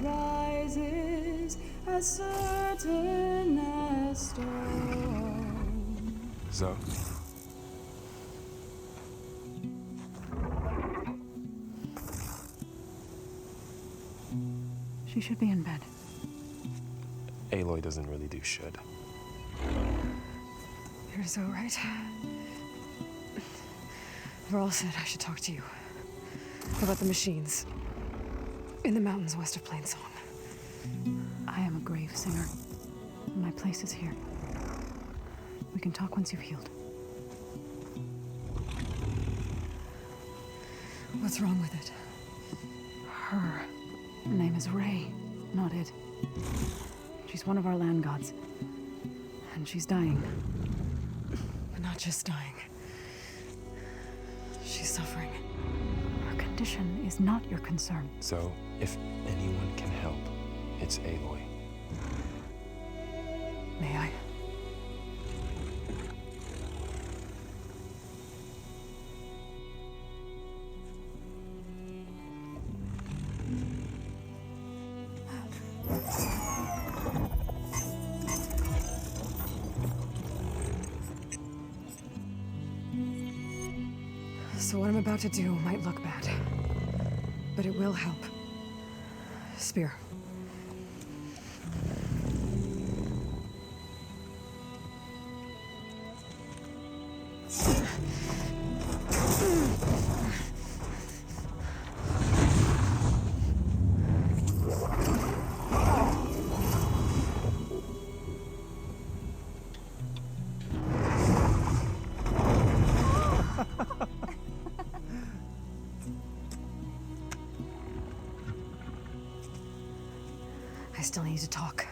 rises as certain as stone. Zoe? She should be in bed. Aloy doesn't really do should. You're so right. Varl said I should talk to you about the machines in the mountains west of Plain Song. I am a grave singer. My place is here. We can talk once you've healed. What's wrong with it? Her name is Ray, not it. She's one of our land gods. And she's dying. But not just dying. She's suffering. Her condition is not your concern. So, if anyone can help, it's Aloy. May I? So what I'm about to do might look bad, but it will help. Spear. I still need to talk.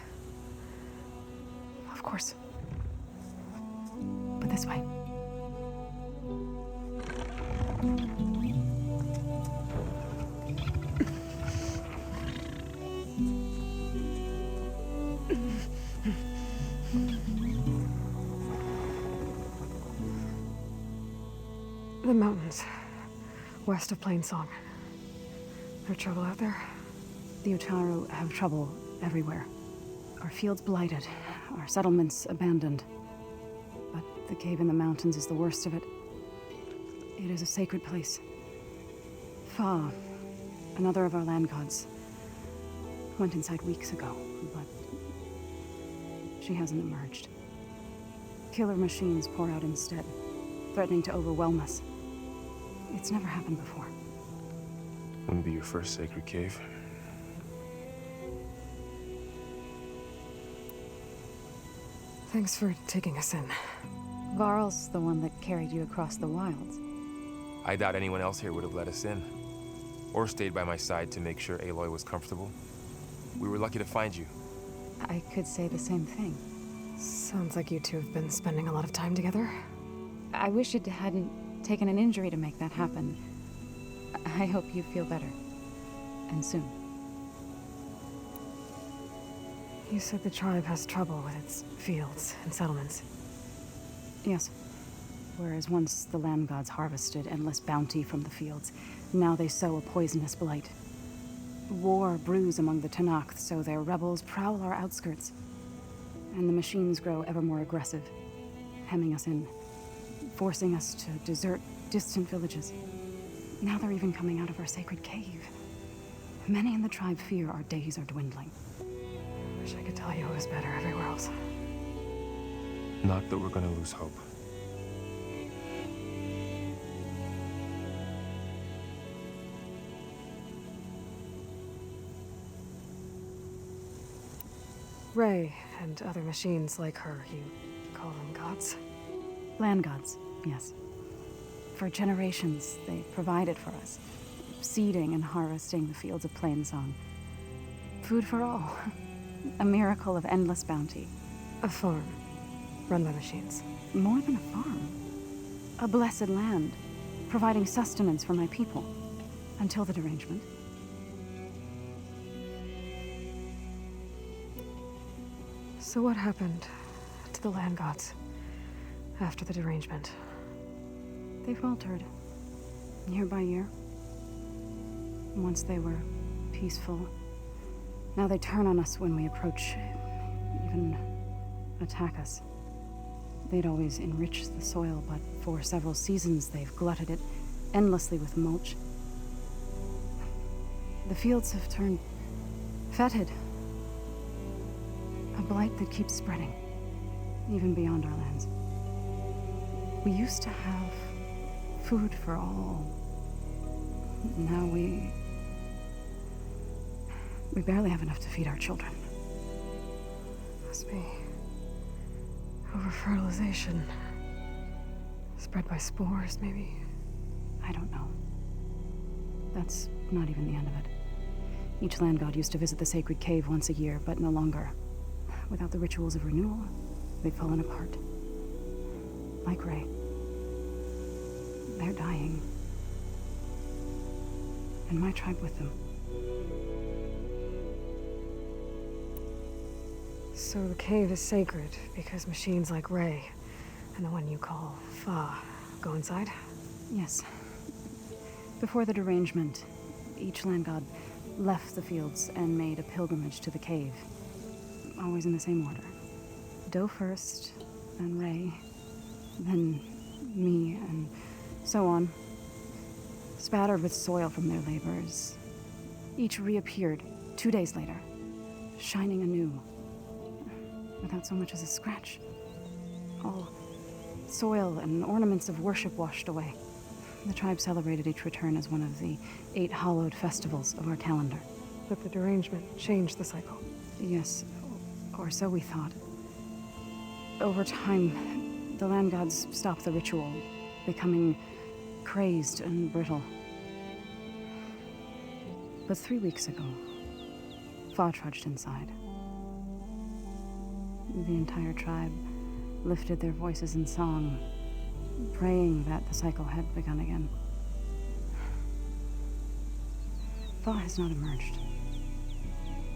Of course. But this way. The mountains, west of Plain Song. There trouble out there? The Utaru have trouble everywhere. Our fields blighted, our settlements abandoned. But the cave in the mountains is the worst of it. It is a sacred place. Fa, another of our land gods, went inside weeks ago, but she hasn't emerged. Killer machines pour out instead, threatening to overwhelm us. It's never happened before. Wouldn't be your first sacred cave. Thanks for taking us in. Varl's the one that carried you across the wilds. I doubt anyone else here would have let us in. Or stayed by my side to make sure Aloy was comfortable. We were lucky to find you. I could say the same thing. Sounds like you two have been spending a lot of time together. I wish it hadn't taken an injury to make that happen. I hope you feel better. And soon. You said the tribe has trouble with its fields and settlements. Yes. Whereas once the land gods harvested endless bounty from the fields, now they sow a poisonous blight. War brews among the Tenakth, so their rebels prowl our outskirts. And the machines grow ever more aggressive, hemming us in, forcing us to desert distant villages. Now they're even coming out of our sacred cave. Many in the tribe fear our days are dwindling. Wish I could tell you it was better everywhere else. Not that we're gonna lose hope. Ray and other machines like her, you call them gods? Land gods, yes. For generations, they provided for us, seeding and harvesting the fields of Plainsong. Food for all. A miracle of endless bounty. A farm, run by machines. More than a farm. A blessed land, providing sustenance for my people. Until the derangement. So what happened to the land gods after the derangement? They faltered, year by year. Once they were peaceful. Now they turn on us when we approach, even attack us. They'd always enriched the soil, but for several seasons they've glutted it endlessly with mulch. The fields have turned fetid. A blight that keeps spreading, even beyond our lands. We used to have food for all. Now we barely have enough to feed our children. Must be over-fertilization. Spread by spores, maybe? I don't know. That's not even the end of it. Each land god used to visit the sacred cave once a year, but no longer. Without the rituals of renewal, they've fallen apart. Like Ray. They're dying. And my tribe with them. So the cave is sacred because machines like Ray and the one you call Fa go inside? Yes. Before the derangement, each land god left the fields and made a pilgrimage to the cave. Always in the same order. Doe first, then Ray, then me, and so on. Spattered with soil from their labors. Each reappeared 2 days later, shining anew. Without so much as a scratch. All soil and ornaments of worship washed away. The tribe celebrated each return as one of the 8 hallowed festivals of our calendar. But the derangement changed the cycle. Yes, or so we thought. Over time, the land gods stopped the ritual, becoming crazed and brittle. But 3 weeks ago, Fa trudged inside. The entire tribe lifted their voices in song, praying that the cycle had begun again. Fa has not emerged.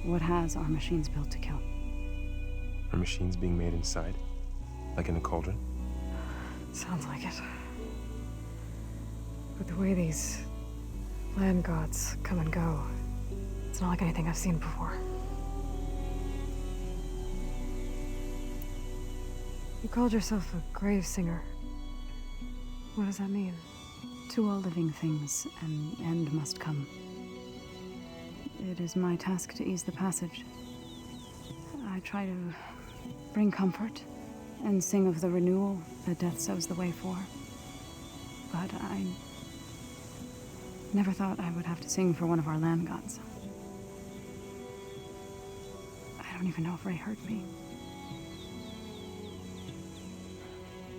What has are machines built to kill. Are machines being made inside? Like in a cauldron? Sounds like it. But the way these land gods come and go, it's not like anything I've seen before. You called yourself a grave singer. What does that mean? To all living things, an end must come. It is my task to ease the passage. I try to bring comfort and sing of the renewal that death sows the way for. But I never thought I would have to sing for one of our land gods. I don't even know if Ray heard me.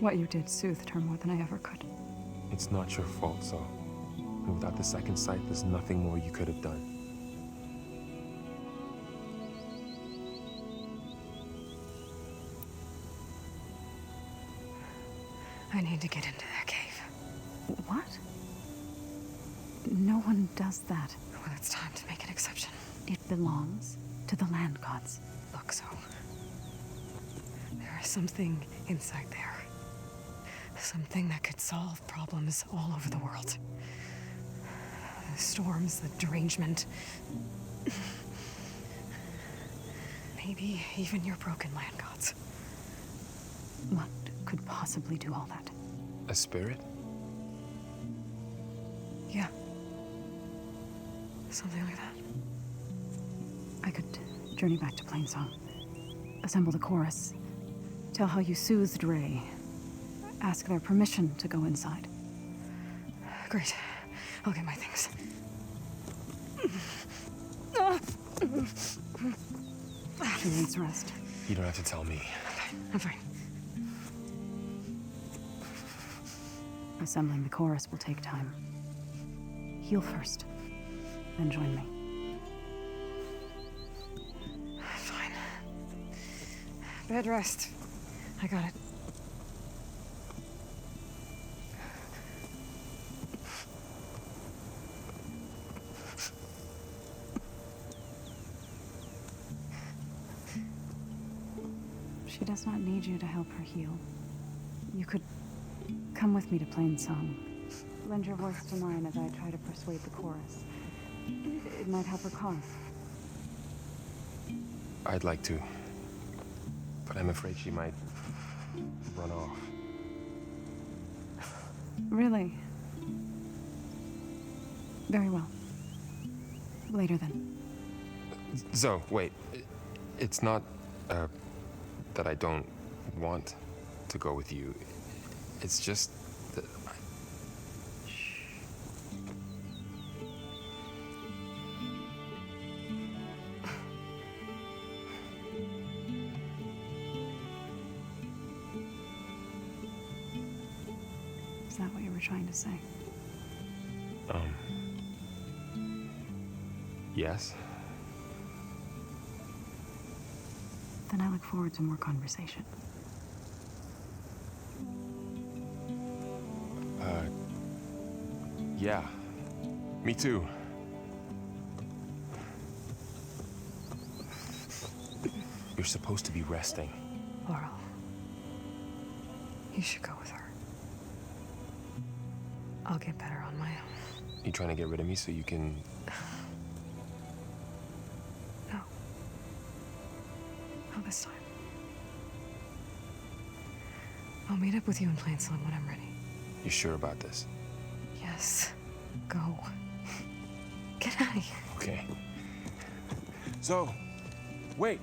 What you did soothed her more than I ever could. It's not your fault, Zoe. And without the second sight, there's nothing more you could have done. I need to get into that cave. What? No one does that. Well, it's time to make an exception. It belongs to the land gods. Look, Zoe. There is something inside there. Something that could solve problems all over the world. The storms, the derangement. Maybe even your broken land gods. What could possibly do all that? A spirit? Yeah. Something like that. I could journey back to Plainsong, assemble the chorus, tell how you soothed Ray, ask their permission to go inside. Great. I'll get my things. She needs rest. You don't have to tell me. I'm fine. Assembling the chorus will take time. Heal first, then join me. Fine. Bed rest. I got it. She does not need you to help her heal. You could come with me to Plainsong. Lend your voice to mine as I try to persuade the chorus. It might help her cause. I'd like to. But I'm afraid she might run off. Really? Very well. Later then. Zoe, wait. It's not, that I don't want to go with you. It's just that Is that what you were trying to say? Yes? Then I look forward to more conversation. Yeah. Me too. You're supposed to be resting. Laurel. You should go with her. I'll get better on my own. You trying to get rid of me so you can... No. Not this time. I'll meet up with you in Plainsong when I'm ready. You sure about this? Yes. Go. Get out of here. Okay. So, wait.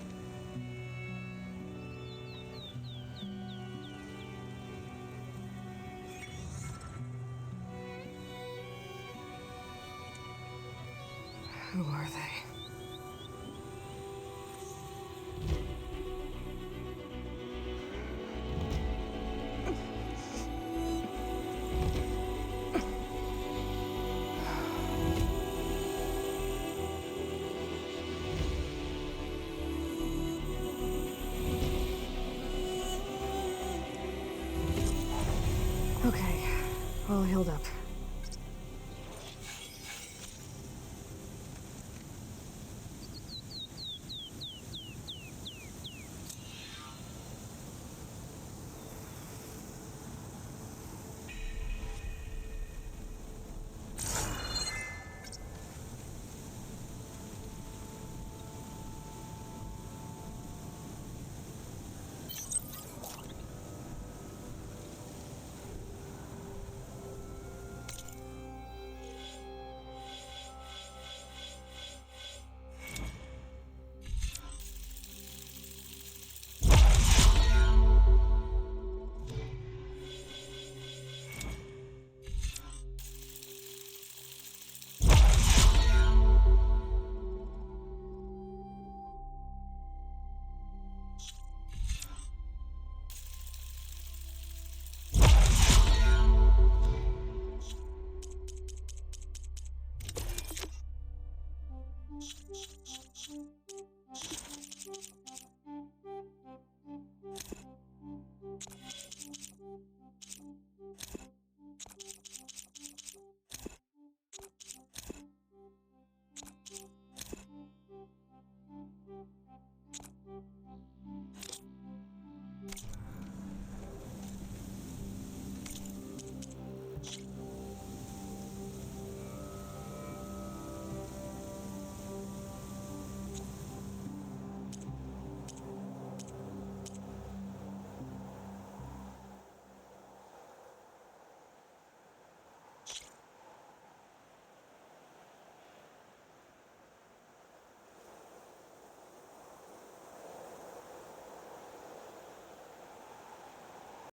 Who are they? Okay, all healed up.